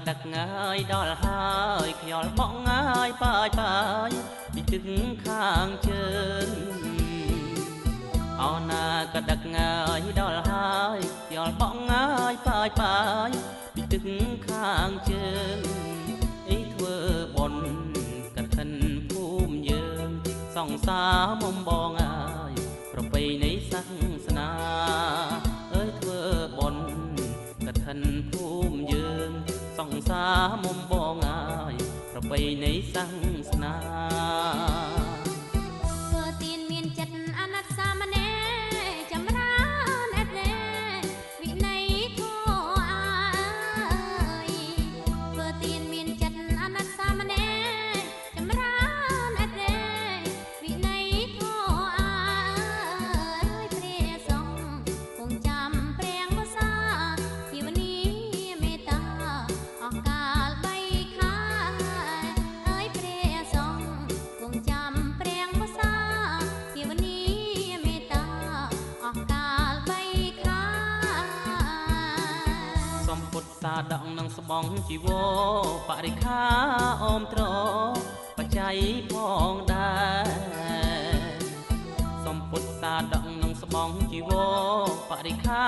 ដឹកងាយដល់ហើយខ្យល់បក់ងាយបាយពីទឹកខាងជើងអោណាក៏ដឹកងាយដល់ហើយខ្យល់បក់ងាយបាយពីទឹកខាងជើងអីធ្វើបុណ្យកឋិនភូមិយើងសង្សារមុំបងអើយប្រពៃណីសាសនាអើយធ្វើបុណ្យកឋិនភូមិយើងសង្សារមុំបងអើយប្រពៃណីសាសនាធ្វើទានមានចិត្តអាណិតសាមណេរចម្រើនអេតរេវិន័យធម៌អើយធ្វើទានមានចិត្តអាណិតសាមណេរចម្រើនអេតរេវិន័យធម៌អើយព្រះសង្ឃគង់ចាំព្រះវស្សាភាវនាមេត្តាអង្កាលបីខាអើយព្រះសង្ឃគង់ចាំព្រះវស្សាភាវនាមេត្តាអង្កាលបីខាសំពុទ្ធសាដកនឹងស្បង់ជីវរបរិខាអមត្របច្ច័យផងដែរសំពុទ្ធសាដកនឹងស្បង់ជីវរបរិខា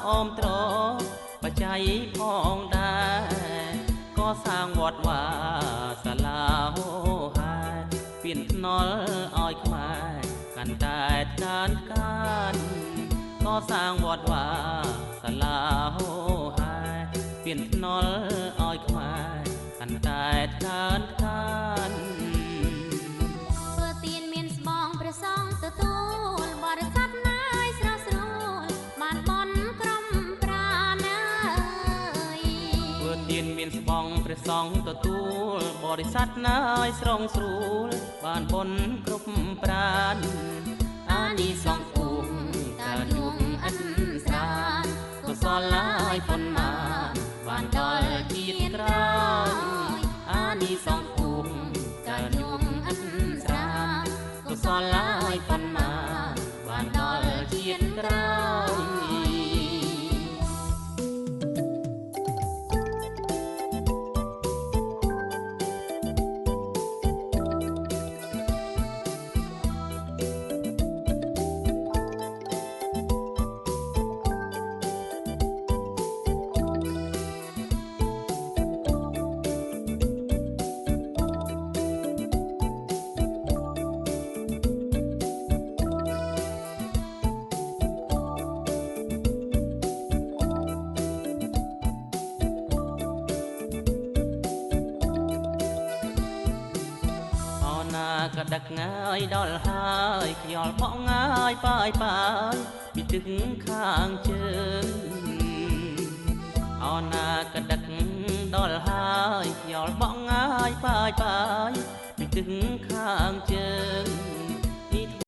អមត្របច្ច័យផងដែរក៏សាងវត្តវាសាលាហោហាពៀនថ្នល់ឲ្យខ្មែរកាន់តែតានកានក៏សាងវត្តវាសាលាហោហាពៀនថ្នល់ឲ្យខ្មែរកាន់តែតានកានធ្វើទានមានស្បង់ព្រះសង្ឃទទួលបរិស័ទណាយស្រស់ស្រួលបានបន់ក្រុមប្រាណើយធ្វើទានមានស្បង់ព្រះសង្ឃទទួលបរិស័ទណាយស្រងស្រួលបានបុណ្យគ្រប់ប្រានអានិសង្ឃគង់តាយងអិនស្រានកុសលឡាយប៉ុន្មានបានដល់ជាតិក្រោយអានិសង្ឃគង់តាយងអិនស្រានកុសលឡាយប៉ុន្មានបានដល់ជាតិក្រោយក៏ដឹកងាយដល់ហើយខ្យល់បក់ងាយបាយពីទឹកខាងជើងអណាក៏ដឹកដល់ហើយខ្យល់បក់ងាយបាយពីទឹកខាងជើ